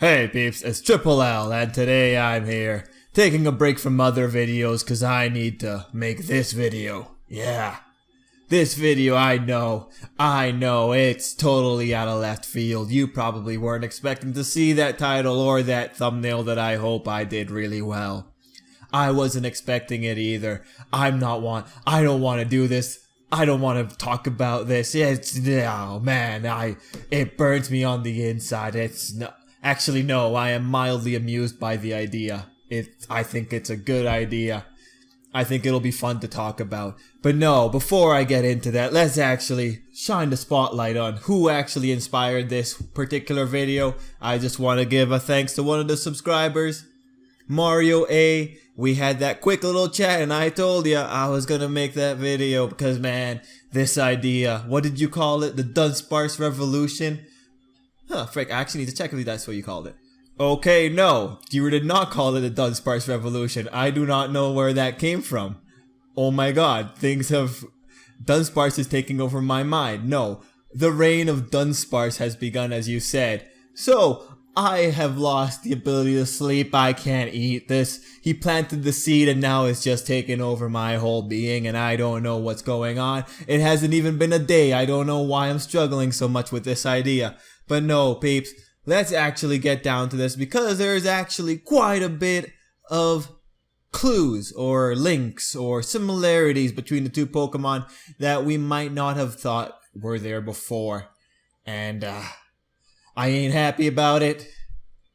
Hey peeps, it's Tripl-L, and today I'm here, taking a break from other videos because I need to make this video. Yeah. This video, I know, it's totally out of left field. You probably weren't expecting to see that title or that thumbnail that I hope I did really well. I wasn't expecting it either. I don't want to do this. I don't want to talk about this. Oh man, it burns me on the inside. Actually, no, I am mildly amused by the idea. I think it's a good idea. I think it'll be fun to talk about. But no, before I get into that, let's actually shine the spotlight on who actually inspired this particular video. I just want to give a thanks to one of the subscribers, Mario A. We had that quick little chat and I told you I was gonna make that video because man, this idea, what did you call it? The Dunsparce revolution? Huh, frick, I actually need to check if that's what you called it. Okay, no, you did not call it the Dunsparce revolution. I do not know where that came from. Oh my god, Dunsparce is taking over my mind. No, the reign of Dunsparce has begun, as you said. So, I have lost the ability to sleep. I can't eat this. He planted the seed and now it's just taken over my whole being and I don't know what's going on. It hasn't even been a day. I don't know why I'm struggling so much with this idea. But no, peeps, let's actually get down to this because there's actually quite a bit of clues or links or similarities between the two Pokemon that we might not have thought were there before. And I ain't happy about it.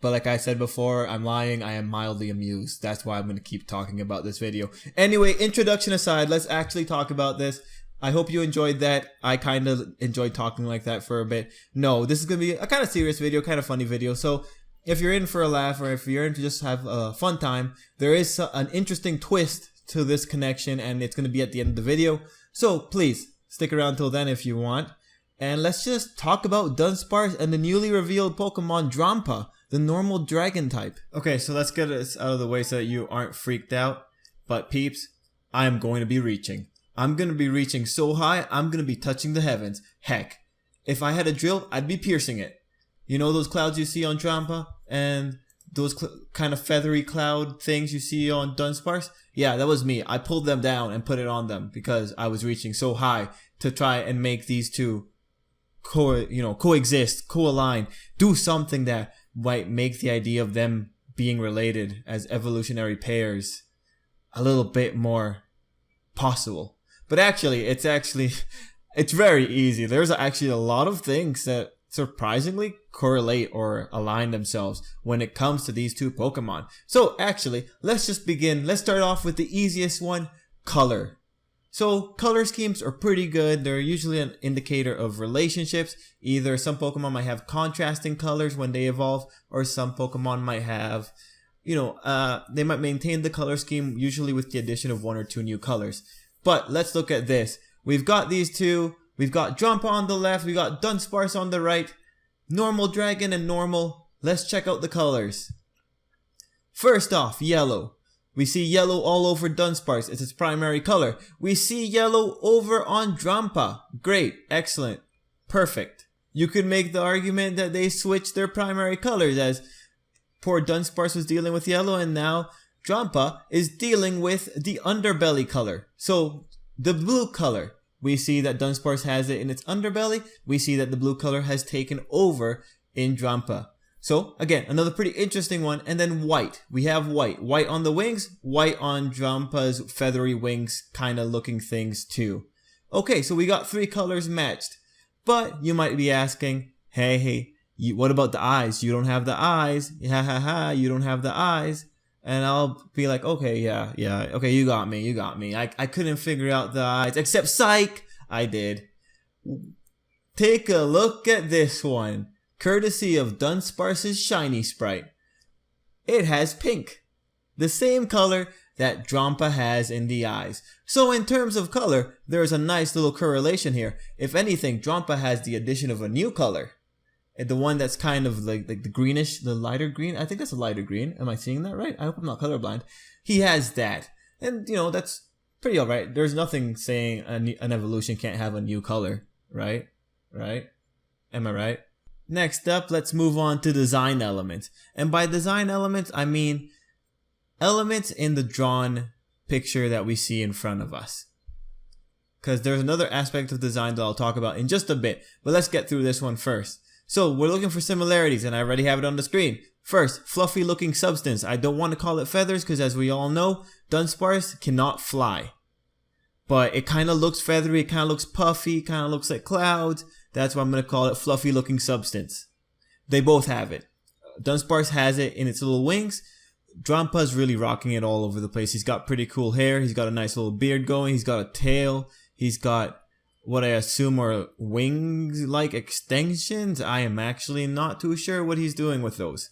But like I said before, I'm lying. I am mildly amused. That's why I'm going to keep talking about this video. Anyway, introduction aside, let's actually talk about this. I hope you enjoyed that. I kind of enjoyed talking like that for a bit. No, this is going to be a kind of serious video, kind of funny video. So if you're in for a laugh or if you're in to just have a fun time, there is an interesting twist to this connection and it's going to be at the end of the video. So please stick around till then if you want. And let's just talk about Dunsparce and the newly revealed Pokemon Drampa, the normal dragon type. Okay, so let's get this out of the way so that you aren't freaked out. But peeps, I am going to be reaching. I'm going to be reaching so high, I'm going to be touching the heavens. Heck, if I had a drill, I'd be piercing it. You know those clouds you see on Drampa? And those kind of feathery cloud things you see on Dunsparce? Yeah, that was me. I pulled them down and put it on them because I was reaching so high to try and make these two coexist, co-align, do something that might make the idea of them being related as evolutionary pairs a little bit more possible. But actually, it's very easy. There's actually a lot of things that surprisingly correlate or align themselves when it comes to these two Pokemon. So actually, let's just begin. Let's start off with the easiest one, color. So color schemes are pretty good. They're usually an indicator of relationships. Either some Pokemon might have contrasting colors when they evolve, or some Pokemon might have, they might maintain the color scheme usually with the addition of one or two new colors. But let's look at this. We've got these two. We've got Drampa on the left. We got Dunsparce on the right. Normal dragon and normal. Let's check out the colors. First off, yellow. We see yellow all over Dunsparce. It's its primary color. We see yellow over on Drampa. Great. Excellent. Perfect. You could make the argument that they switched their primary colors as poor Dunsparce was dealing with yellow and now Drampa is dealing with the underbelly color. So the blue color. We see that Dunsparce has it in its underbelly. We see that the blue color has taken over in Drampa. So again, another pretty interesting one. And then white. We have white. White on the wings, white on Drampa's feathery wings kind of looking things too. Okay, so we got three colors matched. But you might be asking, hey, what about the eyes? You don't have the eyes. You don't have the eyes. And I'll be like, okay, yeah, okay, you got me. I couldn't figure out the eyes, except psych, I did. Take a look at this one. Courtesy of Dunsparce's shiny sprite. It has pink. The same color that Drampa has in the eyes. So in terms of color, there's a nice little correlation here. If anything, Drampa has the addition of a new color. And the one that's kind of like the greenish, the lighter green. I think that's a lighter green. Am I seeing that right? I hope I'm not colorblind. He has that. And, that's pretty alright. There's nothing saying an evolution can't have a new color. Right? Am I right? Next up, let's move on to design elements. And by design elements, I mean elements in the drawn picture that we see in front of us. Because there's another aspect of design that I'll talk about in just a bit. But let's get through this one first. So we're looking for similarities, and I already have it on the screen. First, fluffy looking substance. I don't want to call it feathers because, as we all know, Dunsparce cannot fly. But it kind of looks feathery, it kind of looks puffy, kind of looks like clouds. That's why I'm going to call it fluffy looking substance. They both have it. Dunsparce has it in its little wings. Drampa's really rocking it all over the place. He's got pretty cool hair. He's got a nice little beard going. He's got a tail. He's got what I assume are wings-like extensions. I am actually not too sure what he's doing with those.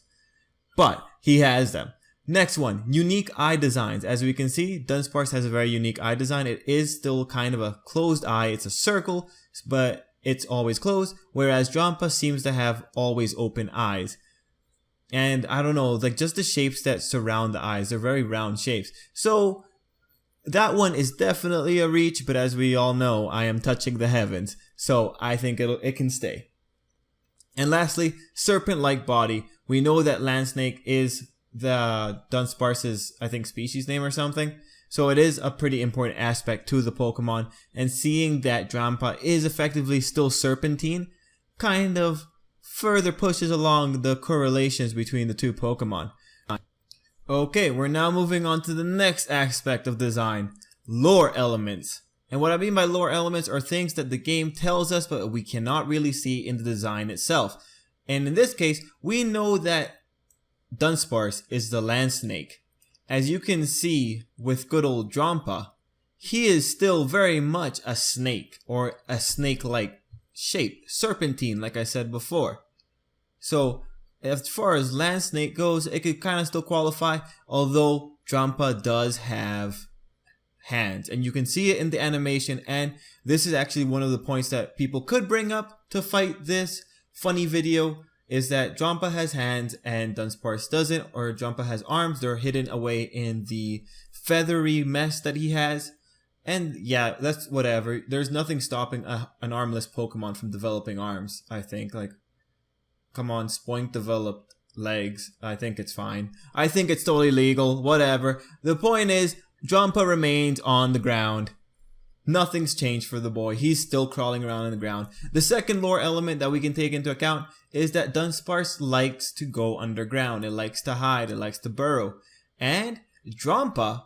But he has them. Next one, unique eye designs. As we can see, Dunsparce has a very unique eye design. It is still kind of a closed eye. It's a circle, but it's always closed. Whereas Drampa seems to have always open eyes. And I don't know, like just the shapes that surround the eyes. They're very round shapes. So that one is definitely a reach, but as we all know, I am touching the heavens. So I think it can stay. And lastly, serpent-like body. We know that land snake is the Dunsparce's, I think, species name or something. So it is a pretty important aspect to the Pokemon. And seeing that Drampa is effectively still serpentine kind of further pushes along the correlations between the two Pokemon. Okay, we're now moving on to the next aspect of design, lore elements. And what I mean by lore elements are things that the game tells us but we cannot really see in the design itself. And in this case, we know that Dunsparce is the land snake. As you can see with good old Drampa, he is still very much a snake, or a snake-like shape, serpentine like I said before. So as far as land snake goes, it could kind of still qualify, although Drampa does have hands, and you can see it in the animation. And this is actually one of the points that people could bring up to fight this funny video, is that Drampa has hands and Dunsparce doesn't, or Drampa has arms, they're hidden away in the feathery mess that he has. And yeah, that's whatever. There's nothing stopping an armless Pokemon from developing arms, I think. Like, come on, Spoink developed legs. I think it's fine. I think it's totally legal, whatever. The point is, Drampa remains on the ground. Nothing's changed for the boy. He's still crawling around on the ground. The second lore element that we can take into account is that Dunsparce likes to go underground. It likes to hide. It likes to burrow. And Drampa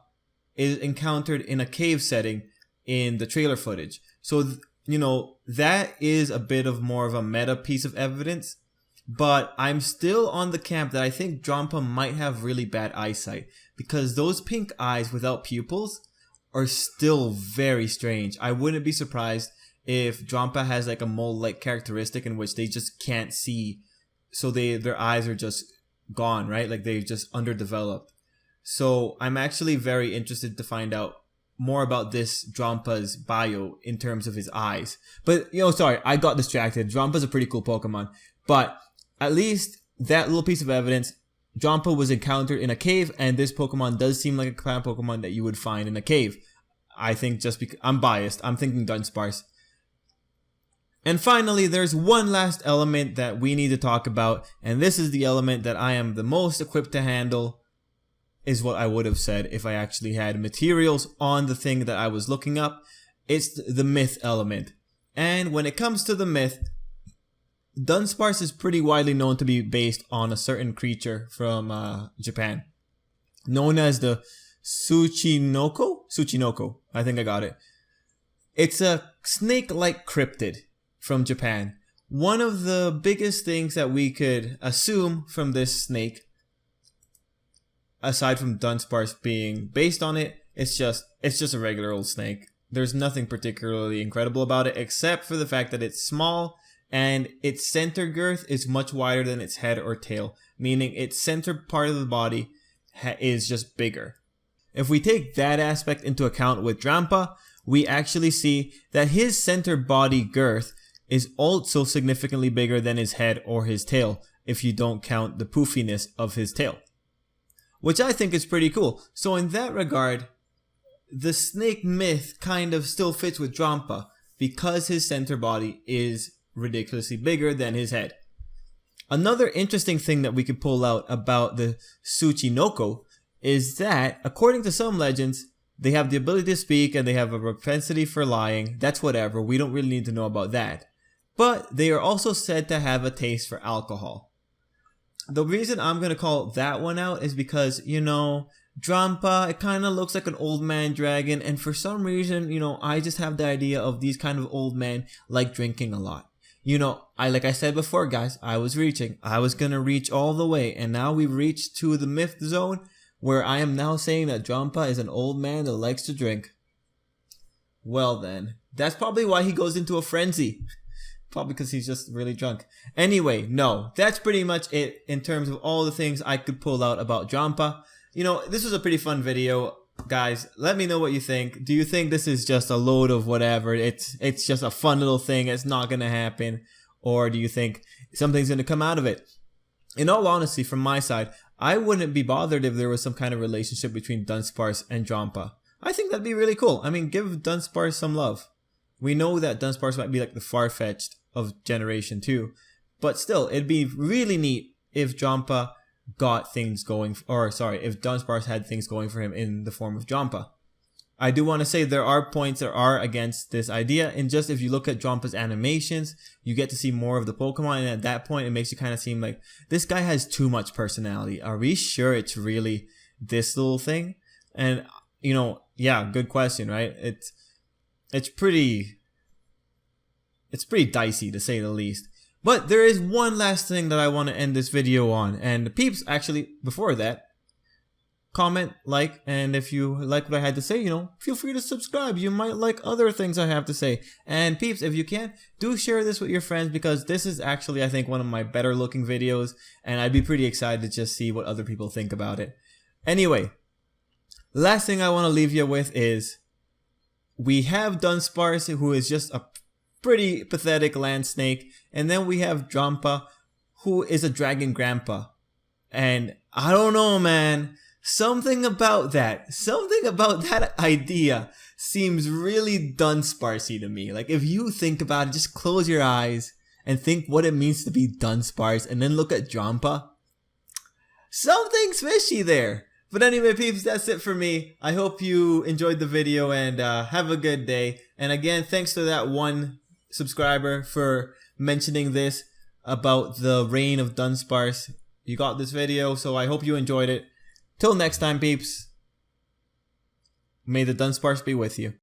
is encountered in a cave setting in the trailer footage. So, you know, that is a bit of more of a meta piece of evidence. But I'm still on the camp that I think Drampa might have really bad eyesight, because those pink eyes without pupils are still very strange. I wouldn't be surprised if Drampa has like a mole-like characteristic in which they just can't see, so their eyes are just gone, right? Like they're just underdeveloped. So I'm actually very interested to find out more about this Drampa's bio in terms of his eyes. But, you know, sorry, I got distracted. Drampa's a pretty cool Pokemon. But at least that little piece of evidence, Drampa was encountered in a cave, and this Pokemon does seem like a kind of Pokemon that you would find in a cave. I think just because I'm biased, I'm thinking Dunsparce. And finally, there's one last element that we need to talk about, and this is the element that I am the most equipped to handle, is what I would have said if I actually had materials on the thing that I was looking up. It's the myth element. And when it comes to the myth, Dunsparce is pretty widely known to be based on a certain creature from Japan, known as the Tsuchinoko? Tsuchinoko, I think I got it. It's a snake-like cryptid from Japan. One of the biggest things that we could assume from this snake, aside from Dunsparce being based on it, it's just a regular old snake. There's nothing particularly incredible about it, except for the fact that it's small, and its center girth is much wider than its head or tail, meaning its center part of the body is just bigger. If we take that aspect into account with Drampa, we actually see that his center body girth is also significantly bigger than his head or his tail, if you don't count the poofiness of his tail, which I think is pretty cool. So in that regard, the snake myth kind of still fits with Drampa because his center body is ridiculously bigger than his head. Another interesting thing that we could pull out about the Tsuchinoko is that, according to some legends, they have the ability to speak and they have a propensity for lying. That's whatever. We don't really need to know about that. But they are also said to have a taste for alcohol. The reason I'm going to call that one out is because, you know, Drampa, it kind of looks like an old man dragon. And for some reason, you know, I just have the idea of these kind of old men like drinking a lot. You know, like I said before, guys, I was reaching. I was going to reach all the way. And now we've reached to the myth zone, where I am now saying that Drampa is an old man that likes to drink. Well then, that's probably why he goes into a frenzy. Probably because he's just really drunk. Anyway, no, that's pretty much it in terms of all the things I could pull out about Drampa. You know, this was a pretty fun video. Guys, let me know what you think. Do you think this is just a load of whatever? It's just a fun little thing. It's not going to happen. Or do you think something's going to come out of it? In all honesty, from my side, I wouldn't be bothered if there was some kind of relationship between Dunsparce and Drampa. I think that'd be really cool. I mean, give Dunsparce some love. We know that Dunsparce might be like the far-fetched of Generation 2. But still, it'd be really neat if Drampa got things going, if Dunsparce had things going for him in the form of Drampa. I do want to say there are points that are against this idea, and just if you look at Drampa's animations, you get to see more of the Pokemon, and at that point it makes you kind of seem like this guy has too much personality. Are we sure it's really this little thing? And you know, yeah, good question, right? It's pretty dicey to say the least. But there is one last thing that I want to end this video on, and peeps, actually, before that, comment, like, and if you like what I had to say, you know, feel free to subscribe. You might like other things I have to say. And peeps, if you can, do share this with your friends, because this is actually, I think, one of my better looking videos, and I'd be pretty excited to just see what other people think about it. Anyway, last thing I want to leave you with is, we have Dunsparce, who is just a pretty pathetic land snake, and then we have Drampa, who is a dragon grandpa. And I don't know, man. Something about that idea seems really Dunsparcey to me. Like, if you think about it, just close your eyes and think what it means to be Dunsparce, and then look at Drampa. Something's fishy there. But anyway, peeps, that's it for me. I hope you enjoyed the video, and have a good day. And again, thanks to that one subscriber for mentioning this about the reign of Dunsparce. You got this video, so I hope you enjoyed it. Till next time, peeps. May the Dunsparce be with you.